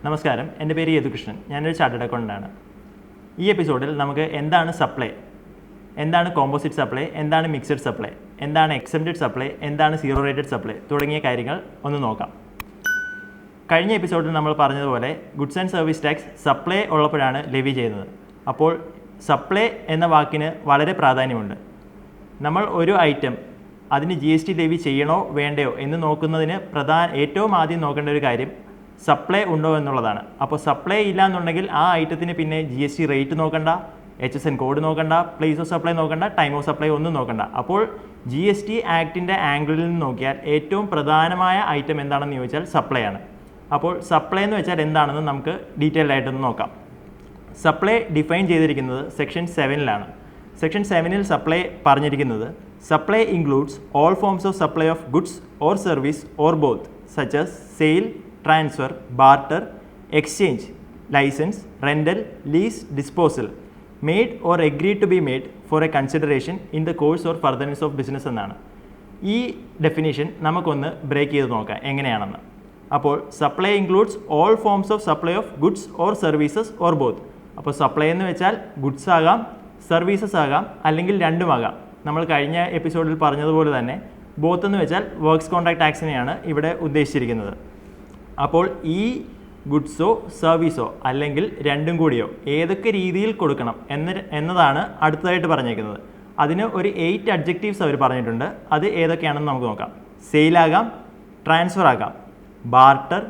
നമസ്കാരം, എൻ്റെ പേര് യദുകൃഷ്ണൻ. ഞാനൊരു ചാർട്ടേഡ് അക്കൗണ്ടൻ്റാണ്. ഈ എപ്പിസോഡിൽ നമുക്ക് എന്താണ് സപ്ലൈ, എന്താണ് കോമ്പോസിറ്റ് സപ്ലൈ, എന്താണ് മിക്സഡ് സപ്ലൈ, എന്താണ് എക്സംപ്റ്റഡ് സപ്ലൈ, എന്താണ് സീറോ റേറ്റഡ് സപ്ലൈ തുടങ്ങിയ കാര്യങ്ങൾ ഒന്ന് നോക്കാം. കഴിഞ്ഞ എപ്പിസോഡിൽ നമ്മൾ പറഞ്ഞതുപോലെ goods and service tax supply ഉള്ളപ്പോഴാണ് ലെവി ചെയ്യുന്നത്. അപ്പോൾ സപ്ലൈ എന്ന വാക്കിന് വളരെ പ്രാധാന്യമുണ്ട്. നമ്മൾ ഒരു ഐറ്റം അതിന് GST ലെവി ചെയ്യണോ വേണ്ടയോ എന്ന് നോക്കുന്നതിന് ഏറ്റവും ആദ്യം നോക്കേണ്ട ഒരു കാര്യം സപ്ലൈ ഉണ്ടോ എന്നുള്ളതാണ്. അപ്പോൾ സപ്ലൈ ഇല്ല എന്നുണ്ടെങ്കിൽ ആ ഐറ്റത്തിന് പിന്നെ GST റേറ്റ് നോക്കണ്ട, HSN കോഡ് നോക്കണ്ട, പ്ലേസ് ഓഫ് സപ്ലൈ നോക്കണ്ട, ടൈം ഓഫ് സപ്ലൈ ഒന്നും നോക്കണ്ട. അപ്പോൾ GST ആക്ടിൻ്റെ ആംഗിളിൽ നിന്ന് നോക്കിയാൽ ഏറ്റവും പ്രധാനമായ ഐറ്റം എന്താണെന്ന് ചോദിച്ചാൽ സപ്ലൈ ആണ്. അപ്പോൾ സപ്ലൈ എന്ന് വെച്ചാൽ എന്താണെന്ന് നമുക്ക് ഡീറ്റെയിൽഡ് ആയിട്ടൊന്ന് നോക്കാം. സപ്ലൈ ഡിഫൈൻ ചെയ്തിരിക്കുന്നത് സെക്ഷൻ 7-ലാണ്. സെക്ഷൻ 7-ൽ സപ്ലൈ പറഞ്ഞിരിക്കുന്നത് supply includes all forms of supply of goods or service or both such as sale, transfer, barter, exchange, licence, rental, lease, disposal made or agreed to be made for a consideration in the course or furtherance of business എന്നാണ്. ഈ definition നമുക്കൊന്ന് break ചെയ്ത് നോക്കാം എങ്ങനെയാണെന്ന്. അപ്പോൾ supply includes all forms of supply of goods or services or both. അപ്പോൾ supply എന്ന് വെച്ചാൽ ഗുഡ്സ് ആകാം, സർവീസസ് ആകാം, അല്ലെങ്കിൽ രണ്ടുമാകാം. നമ്മൾ കഴിഞ്ഞ എപ്പിസോഡിൽ പറഞ്ഞതുപോലെ തന്നെ ബോത്ത് എന്ന് വെച്ചാൽ വർക്ക്സ് കോൺട്രാക്ട് ടാക്സിനെയാണ് ഇവിടെ ഉദ്ദേശിച്ചിരിക്കുന്നത്. അപ്പോൾ ഈ ഗുഡ്സോ സർവീസോ അല്ലെങ്കിൽ രണ്ടും കൂടിയോ ഏതൊക്കെ രീതിയിൽ കൊടുക്കണം എന്നതാണ് അടുത്തതായിട്ട് പറഞ്ഞേക്കുന്നത്. അതിന് ഒരു 8 അഡ്ജക്റ്റീവ്സ് അവർ പറഞ്ഞിട്ടുണ്ട്. അത് ഏതൊക്കെയാണെന്ന് നമുക്ക് നോക്കാം. സെയിലാകാം, ട്രാൻസ്ഫർ ആകാം, barter,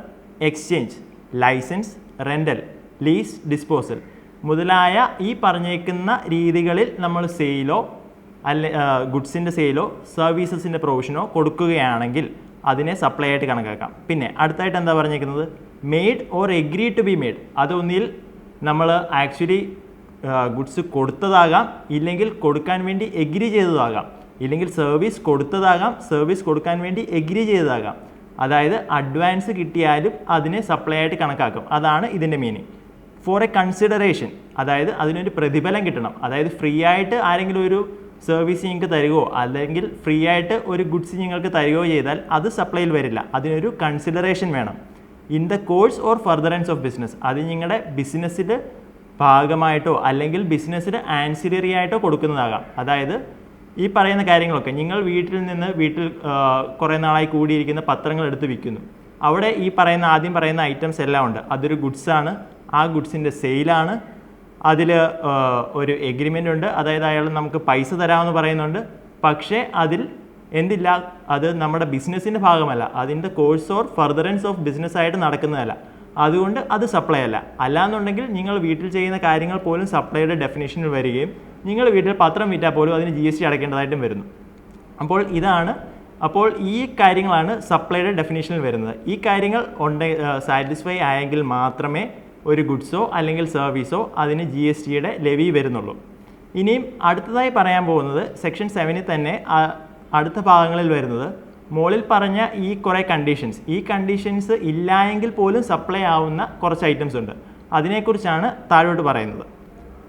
exchange, licence, rental, lease, disposal മുതലായ ഈ പറഞ്ഞേക്കുന്ന രീതികളിൽ നമ്മൾ സെയിലോ ഗുഡ്സിൻ്റെ സെയിലോ സർവീസസിൻ്റെ പ്രൊവിഷനോ കൊടുക്കുകയാണെങ്കിൽ അതിനെ സപ്ലൈ ആയിട്ട് കണക്കാക്കാം. പിന്നെ അടുത്തായിട്ട് എന്താ പറഞ്ഞിരിക്കുന്നത്, made or agreed to be made. അതൊന്നിൽ നമ്മൾ ആക്ച്വലി ഗുഡ്സ് കൊടുത്തതാകാം, ഇല്ലെങ്കിൽ കൊടുക്കാൻ വേണ്ടി എഗ്രി ചെയ്തതാകാം, ഇല്ലെങ്കിൽ സർവീസ് കൊടുത്തതാകാം, സർവീസ് കൊടുക്കാൻ വേണ്ടി എഗ്രി ചെയ്തതാകാം. അതായത് അഡ്വാൻസ് കിട്ടിയാലും അതിനെ സപ്ലൈ ആയിട്ട് കണക്കാക്കും. അതാണ് ഇതിൻ്റെ മീനിങ്. ഫോർ എ കൺസിഡറേഷൻ, അതായത് അതിനൊരു പ്രതിഫലം കിട്ടണം. അതായത് ഫ്രീ ആയിട്ട് ആരെങ്കിലും ഒരു സർവീസ് നിങ്ങൾക്ക് തരികയോ അല്ലെങ്കിൽ ഫ്രീ ആയിട്ട് ഒരു ഗുഡ്സ് നിങ്ങൾക്ക് തരികയോ ചെയ്താൽ അത് സപ്ലൈയിൽ വരില്ല. അതിനൊരു കൺസിഡറേഷൻ വേണം. In the course or furtherance of business, അത് നിങ്ങളുടെ ബിസിനസ്സിൻ്റെ ഭാഗമായിട്ടോ അല്ലെങ്കിൽ ബിസിനസ്സിന് ആൻസിലറി ആയിട്ടോ കൊടുക്കുന്നതാകാം. അതായത് ഈ പറയുന്ന കാര്യങ്ങളൊക്കെ നിങ്ങൾ വീട്ടിൽ കുറേ നാളായി കൂടിയിരിക്കുന്ന പത്രങ്ങൾ എടുത്ത് വിൽക്കുന്നു. അവിടെ ഈ ആദ്യം പറയുന്ന ഐറ്റംസ് എല്ലാം ഉണ്ട്. അതൊരു ഗുഡ്സാണ്, ആ ഗുഡ്സിൻ്റെ സെയിലാണ്, അതിൽ ഒരു എഗ്രിമെൻ്റ് ഉണ്ട്. അതായത് അയാൾ നമുക്ക് പൈസ തരാമെന്ന് പറയുന്നുണ്ട്. പക്ഷേ അതിൽ എന്തില്ല, അത് നമ്മുടെ ബിസിനസ്സിൻ്റെ ഭാഗമല്ല, അതിൻ്റെ കോഴ്സ് ഓർ ഫർദറൻസ് ഓഫ് ബിസിനസ്സായിട്ട് നടക്കുന്നതല്ല. അതുകൊണ്ട് അത് സപ്ലൈ അല്ല. അല്ലാന്നുണ്ടെങ്കിൽ നിങ്ങൾ വീട്ടിൽ ചെയ്യുന്ന കാര്യങ്ങൾ പോലും സപ്ലൈയുടെ ഡെഫിനേഷനിൽ വരികയും നിങ്ങൾ വീട്ടിൽ പത്രം വിറ്റാൽ പോലും അതിന് GST അടയ്ക്കേണ്ടതായിട്ടും വരുന്നു. അപ്പോൾ ഈ കാര്യങ്ങളാണ് സപ്ലൈയുടെ ഡെഫിനേഷനിൽ വരുന്നത്. ഈ കാര്യങ്ങൾ സാറ്റിസ്ഫൈ ആയെങ്കിൽ മാത്രമേ ഒരു ഗുഡ്സോ അല്ലെങ്കിൽ സർവീസോ അതിന് GSTയുടെ ലെവി വരുന്നുള്ളൂ. ഇനിയും അടുത്തതായി പറയാൻ പോകുന്നത് സെക്ഷൻ 7-ൽ തന്നെ അടുത്ത ഭാഗങ്ങളിൽ വരുന്നത് മുകളിൽ പറഞ്ഞ ഈ കുറേ കണ്ടീഷൻസ് ഇല്ലായെങ്കിൽ പോലും സപ്ലൈ ആവുന്ന കുറച്ച് ഐറ്റംസ് ഉണ്ട്. അതിനെക്കുറിച്ചാണ് താഴോട്ട് പറയുന്നത്.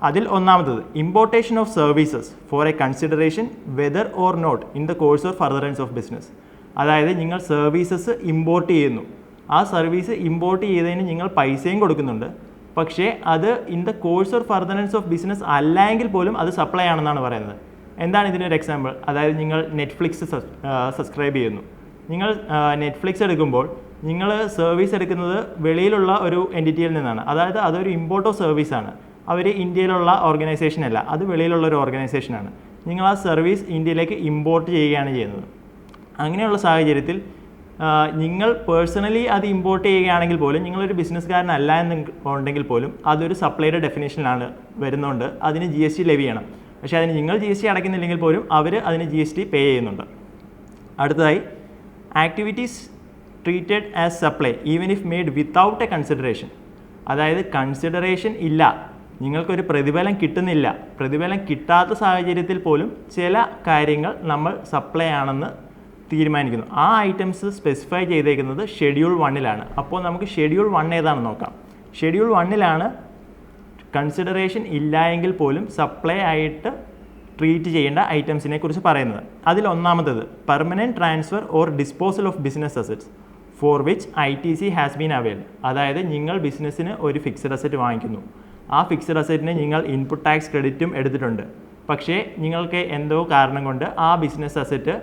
അതിൽ ഒന്നാമത്തത് importation of services for a consideration whether or not in the course or furtherance of business. അതായത് നിങ്ങൾ സർവീസസ് ഇമ്പോർട്ട് ചെയ്യുന്നു, ആ സർവീസ് ഇമ്പോർട്ട് ചെയ്തതിന് നിങ്ങൾ പൈസയും കൊടുക്കുന്നുണ്ട്. പക്ഷേ അത് in the course or furtherance of business അല്ല എങ്കിൽ പോലും അത് സപ്ലൈ ആണെന്നാണ് പറയുന്നത്. എന്താണ് ഇതിനൊരു എക്സാമ്പിൾ? അതായത് നിങ്ങൾ നെറ്റ്ഫ്ലിക്സ് സബ്സ്ക്രൈബ് ചെയ്യുന്നു. നിങ്ങൾ നെറ്റ്ഫ്ലിക്സ് എടുക്കുമ്പോൾ നിങ്ങൾ സർവീസ് എടുക്കുന്നത് വെളിയിലുള്ള ഒരു എൻറ്റിറ്റിയിൽ നിന്നാണ്. അതായത് അതൊരു ഇമ്പോർട്ടോ സർവീസാണ്. അവർ ഇന്ത്യയിലുള്ള ഓർഗനൈസേഷൻ അല്ല, അത് വെളിയിലുള്ള ഒരു ഓർഗനൈസേഷനാണ്. നിങ്ങൾ ആ സർവീസ് ഇന്ത്യയിലേക്ക് ഇമ്പോർട്ട് ചെയ്യുകയാണ് ചെയ്യുന്നത്. അങ്ങനെയുള്ള സാഹചര്യത്തിൽ നിങ്ങൾ പേഴ്സണലി അത് ഇമ്പോർട്ട് ചെയ്യുകയാണെങ്കിൽ പോലും നിങ്ങളൊരു ബിസിനസ്സുകാരനല്ല എന്നുണ്ടെങ്കിൽ പോലും അതൊരു സപ്ലൈയുടെ ഡെഫിനേഷനിലാണ് വരുന്നുണ്ട്. അതിന് GST ലെവി ചെയ്യണം. പക്ഷേ അതിന് നിങ്ങൾ GST അടയ്ക്കുന്നില്ലെങ്കിൽ പോലും അവർ അതിന് GST പേ ചെയ്യുന്നുണ്ട്. അടുത്തതായി activities treated as supply even if made without A consideration. അതായത് കൺസിഡറേഷൻ ഇല്ല, നിങ്ങൾക്കൊരു പ്രതിഫലം കിട്ടുന്നില്ല. പ്രതിഫലം കിട്ടാത്ത സാഹചര്യത്തിൽ പോലും ചില കാര്യങ്ങൾ നമ്മൾ സപ്ലൈ ആണെന്ന് തീരുമാനിക്കുന്നു. ആ ഐറ്റംസ് സ്പെസിഫൈ ചെയ്തേക്കുന്നത് ഷെഡ്യൂൾ 1-ലാണ്. അപ്പോൾ നമുക്ക് ഷെഡ്യൂൾ 1 ഏതാണെന്ന് നോക്കാം. ഷെഡ്യൂൾ 1-ലാണ് കൺസിഡറേഷൻ ഇല്ല എങ്കിൽ പോലും സപ്ലൈ ആയിട്ട് ട്രീറ്റ് ചെയ്യേണ്ട ഐറ്റംസിനെ കുറിച്ച് പറയുന്നത്. അതിൽ ഒന്നാമത്തേത് permanent transfer or disposal of business assets for which ITC has been availed. അതായത് നിങ്ങൾ ബിസിനസ്സിന് ഒരു ഫിക്സഡ് അസറ്റ് വാങ്ങിക്കുന്നു, ആ ഫിക്സഡ് അസറ്റിന് നിങ്ങൾ ഇൻപുട്ട് ടാക്സ് ക്രെഡിറ്റും എടുത്തിട്ടുണ്ട്. പക്ഷേ നിങ്ങൾക്ക് എന്തോ കാരണം കൊണ്ട് ആ ബിസിനസ് അസറ്റ്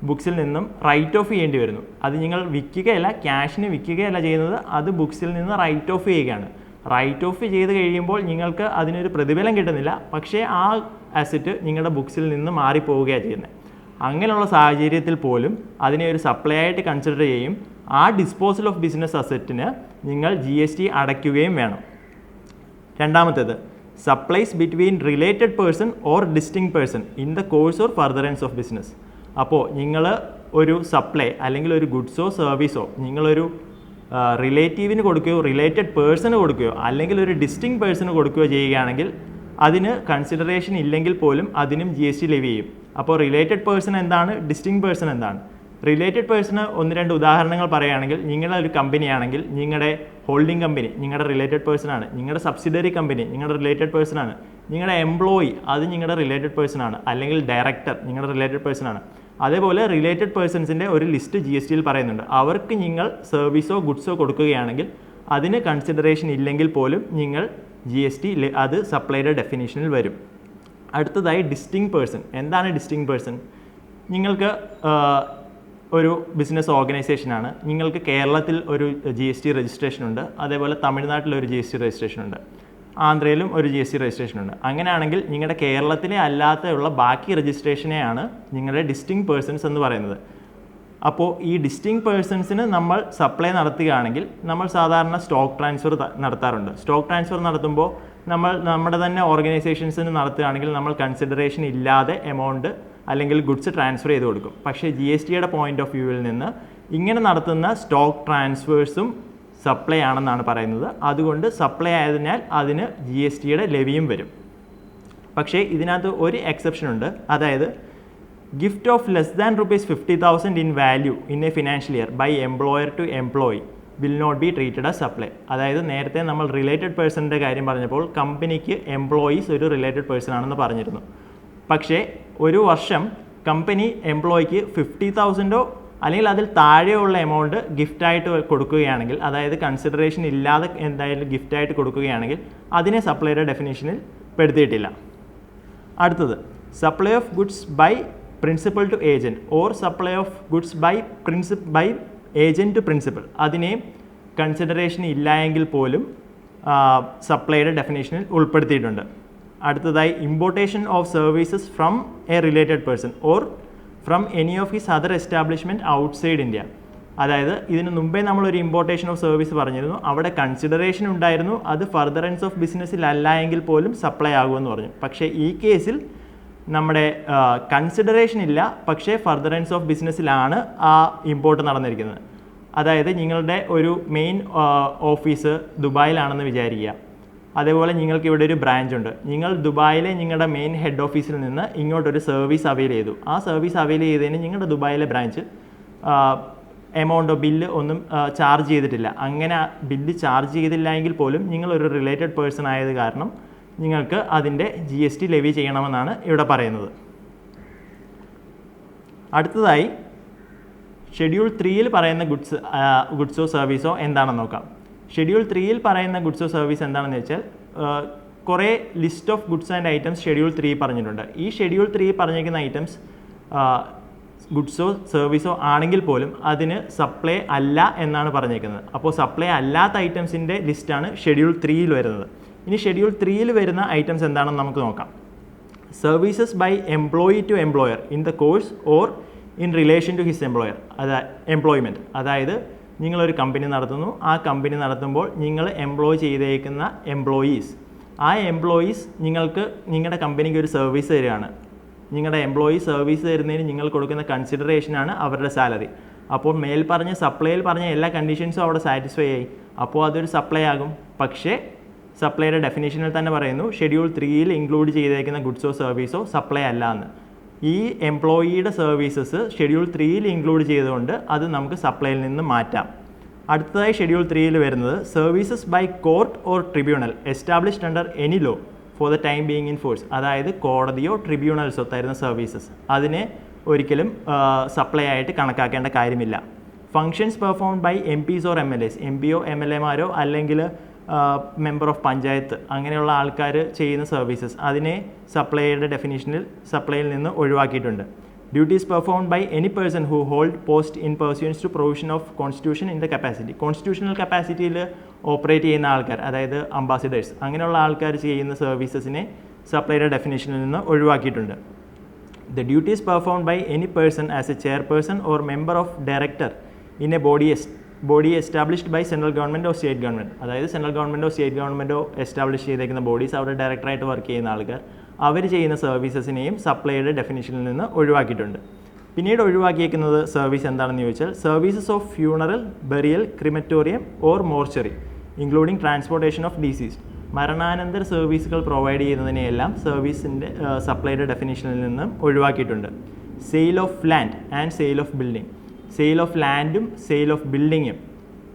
ബുക്സിൽ നിന്നും റൈറ്റ് ഓഫ് ചെയ്യേണ്ടി വരുന്നു. അത് നിങ്ങൾ വിൽക്കുകയല്ല, ക്യാഷിന് വിൽക്കുകയല്ല ചെയ്യുന്നത്, അത് ബുക്സിൽ നിന്ന് റൈറ്റ് ഓഫ് ചെയ്യുകയാണ്. റൈറ്റ് ഓഫ് ചെയ്ത് കഴിയുമ്പോൾ നിങ്ങൾക്ക് അതിനൊരു പ്രതിഫലം കിട്ടുന്നില്ല, പക്ഷേ ആ അസറ്റ് നിങ്ങളുടെ ബുക്സിൽ നിന്ന് മാറിപ്പോവുകയാണ് ചെയ്യുന്നത്. അങ്ങനെയുള്ള സാഹചര്യത്തിൽ പോലും അതിനെ ഒരു സപ്ലൈ ആയിട്ട് കൺസിഡർ ചെയ്യും. ആ ഡിസ്പോസൽ ഓഫ് ബിസിനസ് അസറ്റിന് നിങ്ങൾ GST അടയ്ക്കുകയും വേണം. രണ്ടാമത്തേത്, supplies between related person or distinct person in the course or furtherance of business. അപ്പോൾ നിങ്ങൾ ഒരു സപ്ലൈ അല്ലെങ്കിൽ ഒരു ഗുഡ്സോ സർവീസോ നിങ്ങളൊരു റിലേറ്റീവിന് കൊടുക്കുകയോ റിലേറ്റഡ് പേഴ്സണ് കൊടുക്കുകയോ അല്ലെങ്കിൽ ഒരു ഡിസ്റ്റിങ് പേഴ്സണ് കൊടുക്കുകയോ ചെയ്യുകയാണെങ്കിൽ അതിന് കൺസിഡറേഷൻ ഇല്ലെങ്കിൽ പോലും അതിനും GST ലെവി ചെയ്യും. അപ്പോൾ റിലേറ്റഡ് പേഴ്സൺ എന്താണ്, ഡിസ്റ്റിങ് പേഴ്സൺ എന്താണ്? റിലേറ്റഡ് പേഴ്സണ് ഒന്ന് രണ്ട് ഉദാഹരണങ്ങൾ പറയുകയാണെങ്കിൽ, നിങ്ങളുടെ ഒരു കമ്പനിയാണെങ്കിൽ നിങ്ങളുടെ ഹോൾഡിംഗ് കമ്പനി നിങ്ങളുടെ റിലേറ്റഡ് പേഴ്സണാണ്, നിങ്ങളുടെ സബ്സിഡറി കമ്പനി നിങ്ങളുടെ റിലേറ്റഡ് പേഴ്സണാണ്, നിങ്ങളുടെ എംപ്ലോയി അത് നിങ്ങളുടെ റിലേറ്റഡ് പേഴ്സണാണ്, അല്ലെങ്കിൽ ഡയറക്ടർ നിങ്ങളുടെ റിലേറ്റഡ് പേഴ്സണാണ്. അതേപോലെ റിലേറ്റഡ് പേഴ്സൺസിൻ്റെ ഒരു ലിസ്റ്റ് GSTയിൽ പറയുന്നുണ്ട്. അവർക്ക് നിങ്ങൾ സർവീസോ ഗുഡ്സോ കൊടുക്കുകയാണെങ്കിൽ അതിന് കൺസിഡറേഷൻ ഇല്ലെങ്കിൽ പോലും നിങ്ങൾ GST അത് സപ്ലൈയുടെ ഡെഫിനേഷനിൽ വരും. അടുത്തതായി ഡിസ്റ്റിങ് പേഴ്സൺ. എന്താണ് ഡിസ്റ്റിങ് പേഴ്സൺ? നിങ്ങൾക്ക് ഒരു ബിസിനസ് ഓർഗനൈസേഷനാണ്, നിങ്ങൾക്ക് കേരളത്തിൽ ഒരു GST രജിസ്ട്രേഷൻ ഉണ്ട്, അതേപോലെ തമിഴ്നാട്ടിലൊരു GST രജിസ്ട്രേഷൻ ഉണ്ട്, ആന്ധ്രയിലും ഒരു GST രജിസ്ട്രേഷൻ ഉണ്ട്. അങ്ങനെയാണെങ്കിൽ നിങ്ങളുടെ കേരളത്തിലെ അല്ലാത്തുള്ള ബാക്കി രജിസ്ട്രേഷനെയാണ് നിങ്ങളുടെ ഡിസ്റ്റിങ് പേഴ്സൺസ് എന്ന് പറയുന്നത്. അപ്പോൾ ഈ ഡിസ്റ്റിങ് പേഴ്സൺസിന് നമ്മൾ സപ്ലൈ നടത്തുകയാണെങ്കിൽ നമ്മൾ സാധാരണ സ്റ്റോക്ക് ട്രാൻസ്ഫർ നടത്താറുണ്ട്. സ്റ്റോക്ക് ട്രാൻസ്ഫർ നടത്തുമ്പോൾ നമ്മൾ നമ്മുടെ തന്നെ ഓർഗനൈസേഷൻസിന് നടത്തുകയാണെങ്കിൽ നമ്മൾ കൺസിഡറേഷൻ ഇല്ലാതെ എമൗണ്ട് അല്ലെങ്കിൽ ഗുഡ്സ് ട്രാൻസ്ഫർ ചെയ്ത് കൊടുക്കും. പക്ഷേ GSTയുടെ പോയിന്റ് ഓഫ് വ്യൂവിൽ നിന്ന് ഇങ്ങനെ നടത്തുന്ന സ്റ്റോക്ക് ട്രാൻസ്ഫേഴ്സും സപ്ലൈ ആണെന്നാണ് പറയുന്നത്. അതുകൊണ്ട് സപ്ലൈ ആയതിനാൽ അതിന് GSTയുടെ ലെവിയും വരും. പക്ഷേ ഇതിനകത്ത് ഒരു എക്സെപ്ഷൻ ഉണ്ട്. അതായത് gift of less than ₹50,000 in value in a financial year by employer to employee will not be treated as supply. അതായത് നേരത്തെ നമ്മൾ റിലേറ്റഡ് പേഴ്സണിൻ്റെ കാര്യം പറഞ്ഞപ്പോൾ കമ്പനിക്ക് എംപ്ലോയീസ് ഒരു റിലേറ്റഡ് പേഴ്സൺ ആണെന്ന് പറഞ്ഞിരുന്നു. പക്ഷേ ഒരു വർഷം കമ്പനി എംപ്ലോയിക്ക് 50,000 അല്ലെങ്കിൽ അതിൽ താഴെയുള്ള എമൗണ്ട് ഗിഫ്റ്റായിട്ട് കൊടുക്കുകയാണെങ്കിൽ, അതായത് കൺസിഡറേഷൻ ഇല്ലാതെ എന്തായാലും ഗിഫ്റ്റായിട്ട് കൊടുക്കുകയാണെങ്കിൽ അതിനെ സപ്ലൈയുടെ ഡെഫിനേഷനിൽ പെടുത്തിയിട്ടില്ല. അടുത്തത്, supply of goods by principal to agent or supply of goods by agent to principal. അതിനെ കൺസിഡറേഷൻ ഇല്ല എങ്കിൽ പോലും സപ്ലൈയുടെ ഡെഫിനേഷനിൽ ഉൾപ്പെടുത്തിയിട്ടുണ്ട്. അടുത്തതായി, importation of services from a related person or from any of his other establishment outside India. അതായത് ഇതിന് മുമ്പേ നമ്മളൊരു ഇമ്പോർട്ടേഷൻ ഓഫ് സർവീസ് പറഞ്ഞിരുന്നു, അവിടെ കൺസിഡറേഷൻ ഉണ്ടായിരുന്നു, അത് ഫർദറൻസ് ഓഫ് ബിസിനസ്സിലല്ല എങ്കിൽ പോലും സപ്ലൈ ആകുമെന്ന് പറഞ്ഞു. പക്ഷേ ഈ കേസിൽ നമ്മുടെ കൺസിഡറേഷൻ ഇല്ല, പക്ഷേ ഫർദറൻസ് ഓഫ് ബിസിനസ്സിലാണ് ആ ഇമ്പോർട്ട് നടന്നിരിക്കുന്നത്. അതായത് നിങ്ങളുടെ ഒരു മെയിൻ ഓഫീസ് ദുബായിലാണെന്ന് വിചാരിക്കുക. അതേപോലെ നിങ്ങൾക്ക് ഇവിടെ ഒരു ബ്രാഞ്ച് ഉണ്ട്. നിങ്ങൾ ദുബായിലെ നിങ്ങളുടെ മെയിൻ ഹെഡ് ഓഫീസിൽ നിന്ന് ഇങ്ങോട്ടൊരു സർവീസ് അവൈൽ ചെയ്തു. ആ സർവീസ് അവൈൽ ചെയ്തതിന് നിങ്ങളുടെ ദുബായിലെ ബ്രാഞ്ച് എമൗണ്ടോ ബില്ല് ഒന്നും ചാർജ് ചെയ്തിട്ടില്ല. അങ്ങനെ ബില്ല് ചാർജ് ചെയ്തില്ല എങ്കിൽ പോലും നിങ്ങളൊരു റിലേറ്റഡ് പേഴ്സൺ ആയത് കാരണം നിങ്ങൾക്ക് അതിൻ്റെ GST ലെവി ചെയ്യണമെന്നാണ് ഇവിടെ പറയുന്നത്. അടുത്തതായി, ഷെഡ്യൂൾ 3യിൽ പറയുന്ന ഗുഡ്സോ സർവീസോ എന്താണെന്ന് നോക്കാം. ഷെഡ്യൂൾ 3യിൽ പറയുന്ന ഗുഡ്സോ സർവീസ് എന്താണെന്ന് വെച്ചാൽ കുറേ list of goods and items schedule 3 പറഞ്ഞിട്ടുണ്ട്. ഈ ഷെഡ്യൂൾ 3 പറഞ്ഞിരിക്കുന്ന ഐറ്റംസ് ഗുഡ്സോ സർവീസോ ആണെങ്കിൽ പോലും അതിന് സപ്ലൈ അല്ല എന്നാണ് പറഞ്ഞേക്കുന്നത്. അപ്പോൾ സപ്ലൈ അല്ലാത്ത ഐറ്റംസിൻ്റെ ലിസ്റ്റാണ് ഷെഡ്യൂൾ 3യിൽ വരുന്നത്. ഇനി ഷെഡ്യൂൾ 3യിൽ വരുന്ന ഐറ്റംസ് എന്താണെന്ന് നമുക്ക് നോക്കാം. Services by employee to employer in the course or in relation to his employer. Employment, അതായത് നിങ്ങളൊരു കമ്പനി നടത്തുന്നു, ആ കമ്പനി നടത്തുമ്പോൾ നിങ്ങൾ എംപ്ലോയ് ചെയ്തേക്കുന്ന എംപ്ലോയീസ്, ആ എംപ്ലോയീസ് നിങ്ങളുടെ കമ്പനിക്ക് ഒരു സർവീസ് തരികയാണ്. നിങ്ങളുടെ എംപ്ലോയി സർവീസ് തരുന്നതിന് നിങ്ങൾ കൊടുക്കുന്ന കൺസിഡറേഷനാണ് അവരുടെ സാലറി. അപ്പോൾ മേൽപ്പറഞ്ഞ സപ്ലൈയിൽ പറഞ്ഞ എല്ലാ കണ്ടീഷൻസും അവിടെ സാറ്റിസ്ഫൈ ആയി, അപ്പോൾ അതൊരു സപ്ലൈ ആകും. പക്ഷേ സപ്ലൈയുടെ ഡെഫിനേഷനിൽ തന്നെ പറയുന്നു ഷെഡ്യൂൾ 3യിൽ ഇൻക്ലൂഡ് ചെയ്തേക്കുന്ന ഗുഡ്സോ സർവീസോ സപ്ലൈ അല്ല എന്ന്. ഈ എംപ്ലോയിയുടെ സർവീസസ് ഷെഡ്യൂൾ 3യിൽ ഇൻക്ലൂഡ് ചെയ്തുകൊണ്ട് അത് നമുക്ക് സപ്ലൈയിൽ നിന്ന് മാറ്റാം. അടുത്തതായി ഷെഡ്യൂൾ 3യിൽ വരുന്നത് services by court or tribunal established under any law for the time being in force. അതായത് കോടതിയോ ട്രിബ്യൂണൽസോ തരുന്ന സർവീസസ് അതിനെ ഒരിക്കലും സപ്ലൈ ആയിട്ട് കണക്കാക്കേണ്ട കാര്യമില്ല. Functions performed by MPs or MLAs, MPയോ MLAമാരോ അല്ലെങ്കിൽ മെമ്പർ ഓഫ് പഞ്ചായത്ത് അങ്ങനെയുള്ള ആൾക്കാർ ചെയ്യുന്ന സർവീസസ് അതിനെ സപ്ലൈയുടെ ഡെഫിനിഷനിൽ സപ്ലൈയിൽ നിന്ന് ഒഴിവാക്കിയിട്ടുണ്ട്. Duties performed by any person who hold post in pursuance to provision of constitution in the capacity. Constitutional കപ്പാസിറ്റിയിൽ ഓപ്പറേറ്റ് ചെയ്യുന്ന ആൾക്കാർ, അതായത് അംബാസിഡേഴ്സ് അങ്ങനെയുള്ള ആൾക്കാർ ചെയ്യുന്ന സർവീസസിനെ സപ്ലൈയുടെ ഡെഫിനിഷനിൽ നിന്ന് ഒഴിവാക്കിയിട്ടുണ്ട്. The duties performed by any person as a chairperson or member of director in a body established by central government or state government, അതായത് സെൻട്രൽ ഗവൺമെൻറ്റോ സ്റ്റേറ്റ് ഗവൺമെൻറ്റോ എസ്റ്റാബ്ലിഷ് ചെയ്തേക്കുന്ന ബോഡീസ്, അവിടെ ഡയറക്ടറായിട്ട് വർക്ക് ചെയ്യുന്ന ആൾക്കാർ, അവർ ചെയ്യുന്ന സർവീസസിനെയും സപ്ലൈയുടെ ഡെഫിനിഷനിൽ നിന്ന് ഒഴിവാക്കിയിട്ടുണ്ട്. പിന്നീട് ഒഴിവാക്കിയേക്കുന്നത് സർവീസ് എന്താണെന്ന് ചോദിച്ചാൽ services of funeral, burial, crematorium or mortuary including transportation of deceased. മരണാനന്തര സർവീസുകൾ പ്രൊവൈഡ് ചെയ്യുന്നതിനെയെല്ലാം സർവീസിൻ്റെ സപ്ലൈയുടെ ഡെഫിനിഷനിൽ നിന്നും ഒഴിവാക്കിയിട്ടുണ്ട്. Sale of land and sale of building, sale of ലാൻഡും സെയിൽ ഓഫ് ബിൽഡിങ്ങും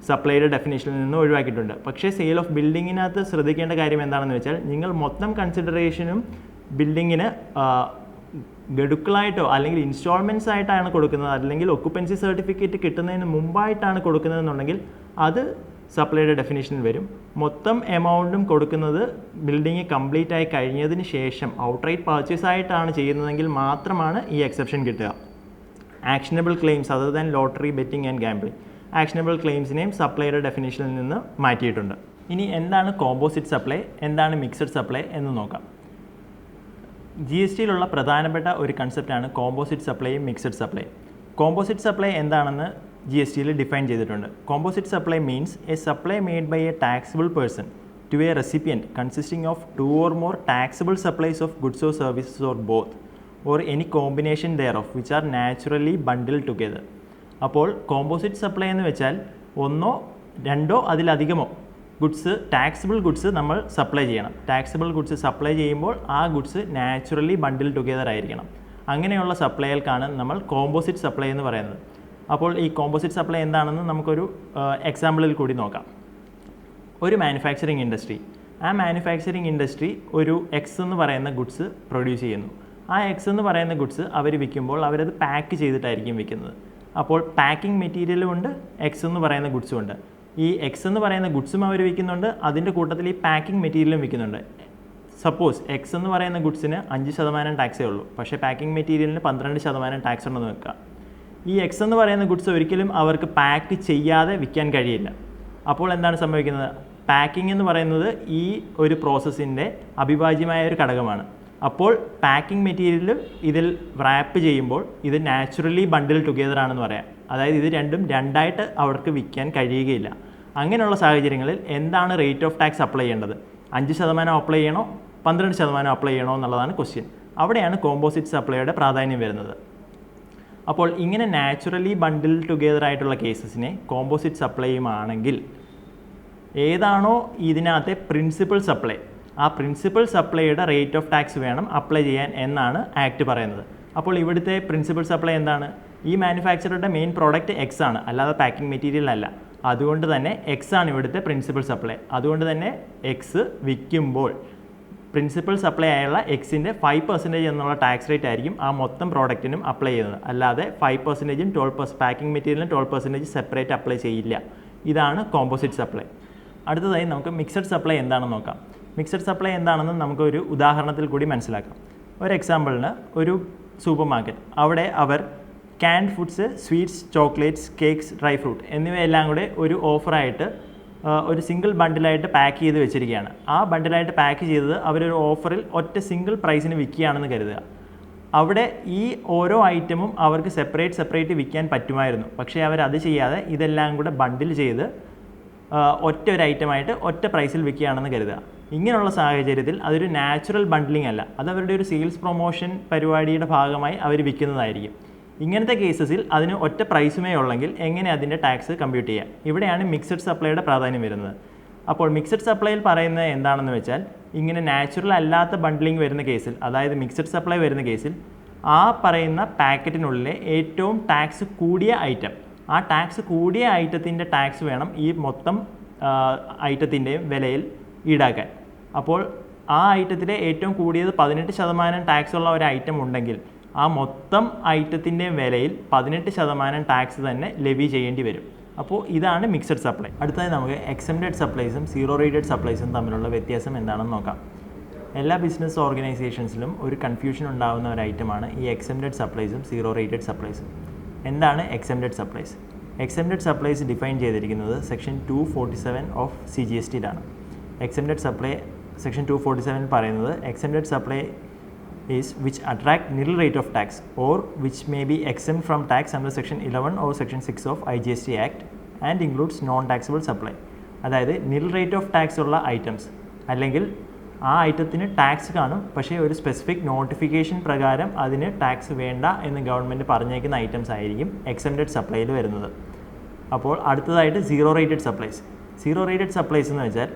സപ്ലൈയുടെ ഡെഫിനിഷനിൽ നിന്ന് ഒഴിവാക്കിയിട്ടുണ്ട്. പക്ഷേ സെയിൽ ഓഫ് ബിൽഡിങ്ങിനകത്ത് ശ്രദ്ധിക്കേണ്ട കാര്യം എന്താണെന്ന് വെച്ചാൽ നിങ്ങൾ മൊത്തം കൺസിഡറേഷനും ബിൽഡിങ്ങിന് ഗഡുക്കളായിട്ടോ അല്ലെങ്കിൽ ഇൻസ്റ്റാൾമെൻറ്റ്സ് ആയിട്ടാണ് കൊടുക്കുന്നത്, അല്ലെങ്കിൽ ഒക്കുപ്പൻസി സർട്ടിഫിക്കറ്റ് കിട്ടുന്നതിന് മുമ്പായിട്ടാണ് കൊടുക്കുന്നതെന്നുണ്ടെങ്കിൽ അത് സപ്ലൈയുടെ ഡെഫിനിഷനിൽ വരും. മൊത്തം എമൗണ്ടും കൊടുക്കുന്നത് ബിൽഡിങ് കംപ്ലീറ്റ് ആയി കഴിഞ്ഞതിന് ശേഷം ഔട്ട്റൈറ്റ് പർച്ചേസ് ആയിട്ടാണ് ചെയ്യുന്നതെങ്കിൽ മാത്രമാണ് ഈ എക്സെപ്ഷൻ കിട്ടുക. Actionable claims other than lottery, betting and gambling, actionable ക്ലെയിംസിനെയും സപ്ലൈയുടെ ഡെഫിനിഷനിൽ നിന്ന് മാറ്റിയിട്ടുണ്ട്. ഇനി എന്താണ് കോമ്പോസിറ്റ് സപ്ലൈ, എന്താണ് മിക്സഡ് സപ്ലൈ എന്ന് നോക്കാം. GSTയിലുള്ള പ്രധാനപ്പെട്ട ഒരു കൺസെപ്റ്റാണ് കോമ്പോസിറ്റ് സപ്ലൈയും മിക്സഡ് സപ്ലൈ. കോമ്പോസിറ്റ് സപ്ലൈ എന്താണെന്ന് GSTയിൽ ഡിഫൈൻ ചെയ്തിട്ടുണ്ട്. Composite supply means a supply made by a taxable person to a recipient consisting of 2 or more taxable supplies of goods or services or both or any combination thereof which are naturally bundled together. അപ്പോൾ composite supply എന്ന് വെച്ചാൽ ഒന്നോ രണ്ടോ അതിലധികമോ goods, taxable goods നമ്മൾ supply ചെയ്യണം. Taxable goods supply ചെയ്യുമ്പോൾ ആ ഗുഡ്സ് നാച്ചുറലി ബണ്ടിൽ ടുഗെദർ ആയിരിക്കണം. അങ്ങനെയുള്ള സപ്ലൈകൾക്കാണ് നമ്മൾ കോമ്പോസിറ്റ് സപ്ലൈ എന്ന് പറയുന്നത്. അപ്പോൾ ഈ കോമ്പോസിറ്റ് സപ്ലൈ എന്താണെന്ന് നമുക്കൊരു എക്സാമ്പിളിൽ കൂടി നോക്കാം. ഒരു മാനുഫാക്ചറിങ് ഇൻഡസ്ട്രി, ആ മാനുഫാക്ചറിങ് ഇൻഡസ്ട്രി ഒരു എക്സ് എന്ന് പറയുന്ന ഗുഡ്സ് പ്രൊഡ്യൂസ് ചെയ്യുന്നു. ആ എക്സ് എന്ന് പറയുന്ന ഗുഡ്സ് അവർ വിൽക്കുമ്പോൾ അവരത് പാക്ക് ചെയ്തിട്ടായിരിക്കും വിൽക്കുന്നത്. അപ്പോൾ പാക്കിംഗ് മെറ്റീരിയലും ഉണ്ട്, എക്സ് എന്ന് പറയുന്ന ഗുഡ്സും ഉണ്ട്. ഈ എക്സ് എന്ന് പറയുന്ന ഗുഡ്സും അവർ വിൽക്കുന്നുണ്ട്, അതിൻ്റെ കൂട്ടത്തിൽ ഈ പാക്കിംഗ് മെറ്റീരിയലും വിൽക്കുന്നുണ്ട്. സപ്പോസ് എക്സ് എന്ന് പറയുന്ന ഗുഡ്സിന് 5% ടാക്സേ ഉള്ളൂ, പക്ഷേ പാക്കിംഗ് മെറ്റീരിയലിന് 12% ടാക്സ് ഉണ്ടെന്ന് വെക്കുക. ഈ എക്സ് എന്ന് പറയുന്ന ഗുഡ്സ് ഒരിക്കലും അവർക്ക് പാക്ക് ചെയ്യാതെ വിൽക്കാൻ കഴിയില്ല. അപ്പോൾ എന്താണ് സംഭവിക്കുന്നത്? പാക്കിംഗ് എന്ന് പറയുന്നത് ഈ ഒരു പ്രോസസ്സിൻ്റെ അവിഭാജ്യമായ ഒരു ഘടകമാണ്. അപ്പോൾ പാക്കിംഗ് മെറ്റീരിയൽ ഇതിൽ റാപ്പ് ചെയ്യുമ്പോൾ ഇത് നാച്ചുറലി ബണ്ടിൽ ടുഗെദർ ആണെന്ന് പറയാം. അതായത് ഇത് രണ്ടും രണ്ടായിട്ട് അവർക്ക് വിൽക്കാൻ കഴിയുകയില്ല. അങ്ങനെയുള്ള സാഹചര്യങ്ങളിൽ എന്താണ് റേറ്റ് ഓഫ് ടാക്സ് അപ്ലൈ ചെയ്യേണ്ടത്? 5% അപ്ലൈ ചെയ്യണോ 12% അപ്ലൈ ചെയ്യണോ എന്നുള്ളതാണ് ക്വസ്റ്റ്യൻ. അവിടെയാണ് കോമ്പോസിറ്റ് സപ്ലൈയുടെ പ്രാധാന്യം വരുന്നത്. അപ്പോൾ ഇങ്ങനെ നാച്ചുറലി ബണ്ടിൽ ടുഗെദർ ആയിട്ടുള്ള കേസസിനെ കോമ്പോസിറ്റ് സപ്ലൈയുമാണെങ്കിൽ ഏതാണോ ഇതിനകത്തെ പ്രിൻസിപ്പൽ സപ്ലൈ, ആ പ്രിൻസിപ്പൽ സപ്ലൈയുടെ റേറ്റ് ഓഫ് ടാക്സ് വേണം അപ്ലൈ ചെയ്യാൻ എന്നാണ് ആക്ട് പറയുന്നത്. അപ്പോൾ ഇവിടുത്തെ പ്രിൻസിപ്പൽ സപ്ലൈ എന്താണ്? ഈ മാനുഫാക്ചറുടെ മെയിൻ പ്രോഡക്റ്റ് എക്സ് ആണ്, അല്ലാതെ പാക്കിംഗ് മെറ്റീരിയൽ അല്ല. അതുകൊണ്ട് തന്നെ എക്സ് ആണ് ഇവിടുത്തെ പ്രിൻസിപ്പൽ സപ്ലൈ. അതുകൊണ്ട് തന്നെ എക്സ് വിൽക്കുമ്പോൾ പ്രിൻസിപ്പൽ സപ്ലൈ ആയുള്ള എക്സിൻ്റെ 5% എന്നുള്ള ടാക്സ് റേറ്റ് ആയിരിക്കും ആ മൊത്തം പ്രോഡക്റ്റിനും അപ്ലൈ ചെയ്യുന്നത്. അല്ലാതെ 5%ഉം 12% പാക്കിംഗ് മെറ്റീരിയലിനും 12% സെപ്പറേറ്റ് അപ്ലൈ ചെയ്യില്ല. ഇതാണ് കോമ്പോസിറ്റ് സപ്ലൈ. അടുത്തതായി നമുക്ക് മിക്സഡ് സപ്ലൈ എന്താണെന്ന് നോക്കാം. മിക്സഡ് സപ്ലൈ എന്താണെന്ന് നമുക്കൊരു ഉദാഹരണത്തിൽ കൂടി മനസ്സിലാക്കാം. ഒരു എക്സാമ്പിളിന് ഒരു സൂപ്പർ മാർക്കറ്റ്, അവിടെ അവർ canned foods, sweets, chocolates, cakes, dry fruit എന്നിവയെല്ലാം കൂടെ ഒരു ഓഫറായിട്ട് ഒരു സിംഗിൾ ബണ്ടിലായിട്ട് പാക്ക് ചെയ്ത് വെച്ചിരിക്കുകയാണ്. ആ ബണ്ടിലായിട്ട് പാക്ക് ചെയ്തത് അവരൊരു ഓഫറിൽ ഒറ്റ സിംഗിൾ പ്രൈസിന് വിൽക്കുകയാണെന്ന് കരുതുക. അവിടെ ഈ ഓരോ ഐറ്റമും അവർക്ക് സെപ്പറേറ്റ് വിൽക്കാൻ പറ്റുമായിരുന്നു. പക്ഷേ അവരത് ചെയ്യാതെ ഇതെല്ലാം കൂടെ ബണ്ടിൽ ചെയ്ത് ഒറ്റ ഒരു ഐറ്റമായിട്ട് ഒറ്റ പ്രൈസിൽ വിൽക്കുകയാണെന്ന് കരുതുക. ഇങ്ങനെയുള്ള സാഹചര്യത്തിൽ അതൊരു നാച്ചുറൽ ബണ്ടിലിംഗ് അല്ല, അത് അവരുടെ ഒരു സെയിൽസ് പ്രൊമോഷൻ പരിപാടിയുടെ ഭാഗമായി അവർ വിൽക്കുന്നതായിരിക്കും. ഇങ്ങനത്തെ കേസസിൽ അതിന് ഒറ്റ പ്രൈസുമേ ഉള്ളെങ്കിൽ എങ്ങനെ അതിൻ്റെ ടാക്സ് കമ്പ്യൂട്ട് ചെയ്യാം? ഇവിടെയാണ് മിക്സഡ് സപ്ലൈയുടെ പ്രാധാന്യം വരുന്നത്. അപ്പോൾ മിക്സഡ് സപ്ലൈയിൽ പറയുന്നത് എന്താണെന്ന് വെച്ചാൽ, ഇങ്ങനെ നാച്ചുറൽ അല്ലാത്ത ബണ്ടിലിംഗ് വരുന്ന കേസിൽ, അതായത് മിക്സഡ് സപ്ലൈ വരുന്ന കേസിൽ ആ പറയുന്ന പാക്കറ്റിനുള്ളിലെ ഏറ്റവും ടാക്സ് കൂടിയ ഐറ്റം, ആ ടാക്സ് കൂടിയ ഐറ്റത്തിൻ്റെ ടാക്സ് വേണം ഈ മൊത്തം ഐറ്റത്തിൻ്റെയും വിലയിൽ ഈടാക്കാൻ. അപ്പോൾ ആ ഐറ്റത്തിലെ ഏറ്റവും കൂടിയത് 18% ടാക്സ് ഉള്ള ഒരു ഐറ്റം ഉണ്ടെങ്കിൽ ആ മൊത്തം ഐറ്റത്തിൻ്റെയും വിലയിൽ 18% ടാക്സ് തന്നെ ലെവി ചെയ്യേണ്ടി വരും. അപ്പോൾ ഇതാണ് മിക്സഡ് സപ്ലൈ. അടുത്തതായി നമുക്ക് എക്സംപ്റ്റഡ് സപ്ലൈസും സീറോ റേറ്റഡ് സപ്ലൈസും തമ്മിലുള്ള വ്യത്യാസം എന്താണെന്ന് നോക്കാം. എല്ലാ ബിസിനസ് ഓർഗനൈസേഷൻസിലും ഒരു കൺഫ്യൂഷൻ ഉണ്ടാകുന്ന ഒരു ഐറ്റമാണ് ഈ എക്സംപ്റ്റഡ് സപ്ലൈസും സീറോ റേറ്റഡ് സപ്ലൈസും. എന്താണ് exempted supplies? Exempted supplies define ചെയ്തിരിക്കുന്നത് സെക്ഷൻ 247 ഓഫ് CGST-ലാണ്. എക്സംപ്റ്റഡ് സപ്ലൈ സെക്ഷൻ 247 പറയുന്നത് exempted supply is which attract nil rate of tax or which may be exempt from tax under section 11 or section 6 of IGST Act and includes non-taxable supply. അതായത് നിൽ rate of tax ഉള്ള items അല്ലെങ്കിൽ ആ ഐറ്റത്തിന് tax കാണും, പക്ഷേ ഒരു specific notification പ്രകാരം അതിന് ടാക്സ് വേണ്ട എന്ന് ഗവൺമെൻറ് പറഞ്ഞേക്കുന്ന ഐറ്റംസ് ആയിരിക്കും എക്സംപ്റ്റഡ് സപ്ലൈയിൽ വരുന്നത്. അപ്പോൾ അടുത്തതായിട്ട് zero rated supplies. Zero rated supplies എന്ന് വെച്ചാൽ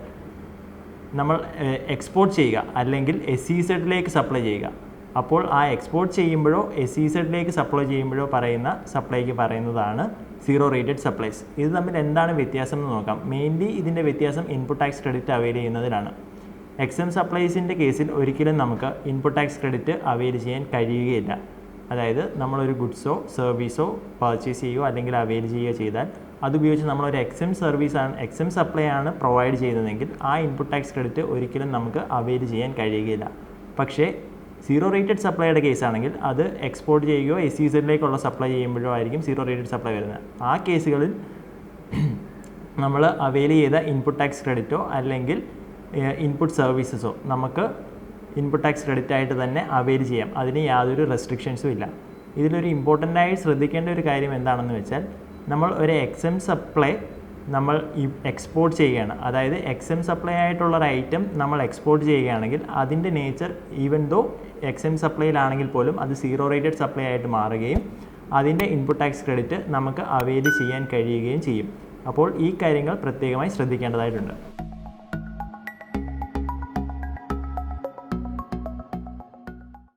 നമ്മൾ എക്സ്പോർട്ട് ചെയ്യുക അല്ലെങ്കിൽ SEZ സപ്ലൈ ചെയ്യുക. അപ്പോൾ ആ എക്സ്പോർട്ട് ചെയ്യുമ്പോഴോ SEZ സപ്ലൈ ചെയ്യുമ്പോഴോ പറയുന്ന സപ്ലൈക്ക് പറയുന്നതാണ് സീറോ റേറ്റഡ് സപ്ലൈസ്. ഇത് തമ്മിൽ എന്താണ് വ്യത്യാസം എന്ന് നോക്കാം. മെയിൻലി ഇതിൻ്റെ വ്യത്യാസം ഇൻപുട്ട് ടാക്സ് ക്രെഡിറ്റ് അവൈൽ ചെയ്യുന്നതിലാണ്. എക്സം സപ്ലൈസിൻ്റെ കേസിൽ ഒരിക്കലും നമുക്ക് ഇൻപുട്ട് ടാക്സ് ക്രെഡിറ്റ് അവൈൽ ചെയ്യാൻ കഴിയുകയില്ല. അതായത് നമ്മളൊരു ഗുഡ്സോ സർവീസോ പർച്ചേസ് ചെയ്യുകയോ അല്ലെങ്കിൽ അവൈൽ ചെയ്യുകയോ ചെയ്താൽ അതുപയോഗിച്ച് നമ്മളൊരു എക്സം സപ്ലൈ ആണ് പ്രൊവൈഡ് ചെയ്യുന്നതെങ്കിൽ ആ ഇൻപുട്ട് ടാക്സ് ക്രെഡിറ്റ് ഒരിക്കലും നമുക്ക് അവൈൽ ചെയ്യാൻ കഴിയുകയില്ല. പക്ഷേ സീറോ റേറ്റഡ് സപ്ലൈയുടെ കേസാണെങ്കിൽ അത് എക്സ്പോർട്ട് ചെയ്യുകയോ SEZ സപ്ലൈ ചെയ്യുമ്പോഴോ ആയിരിക്കും സീറോ റേറ്റഡ് സപ്ലൈ വരുന്നത്. ആ കേസുകളിൽ നമ്മൾ അവൈൽ ചെയ്ത ഇൻപുട്ട് ടാക്സ് ക്രെഡിറ്റോ അല്ലെങ്കിൽ ഇൻപുട്ട് സർവീസസോ നമുക്ക് ഇൻപുട്ട് ടാക്സ് ക്രെഡിറ്റ് ആയിട്ട് തന്നെ അവൈൽ ചെയ്യാം. അതിന് യാതൊരു റെസ്ട്രിക്ഷൻസും ഇല്ല. ഇതിലൊരു ഇമ്പോർട്ടൻ്റായി ശ്രദ്ധിക്കേണ്ട ഒരു കാര്യം എന്താണെന്ന് വെച്ചാൽ നമ്മൾ ഒരു എക്സം സപ്ലൈ നമ്മൾ എക്സ്പോർട്ട് ചെയ്യുകയാണ്. അതായത് എക്സം സപ്ലൈ ആയിട്ടുള്ള ഒരു ഐറ്റം നമ്മൾ എക്സ്പോർട്ട് ചെയ്യുകയാണെങ്കിൽ അതിൻ്റെ നേച്ചർ ഈവൻ ദോ എക്സം സപ്ലൈയിലാണെങ്കിൽ പോലും അത് സീറോ റേറ്റഡ് സപ്ലൈ ആയിട്ട് മാറുകയും അതിൻ്റെ ഇൻപുട്ട് ടാക്സ് ക്രെഡിറ്റ് നമുക്ക് അവൈൽ ചെയ്യാൻ കഴിയുകയും ചെയ്യും. അപ്പോൾ ഈ കാര്യങ്ങൾ പ്രത്യേകമായി ശ്രദ്ധിക്കേണ്ടതായിട്ടുണ്ട്.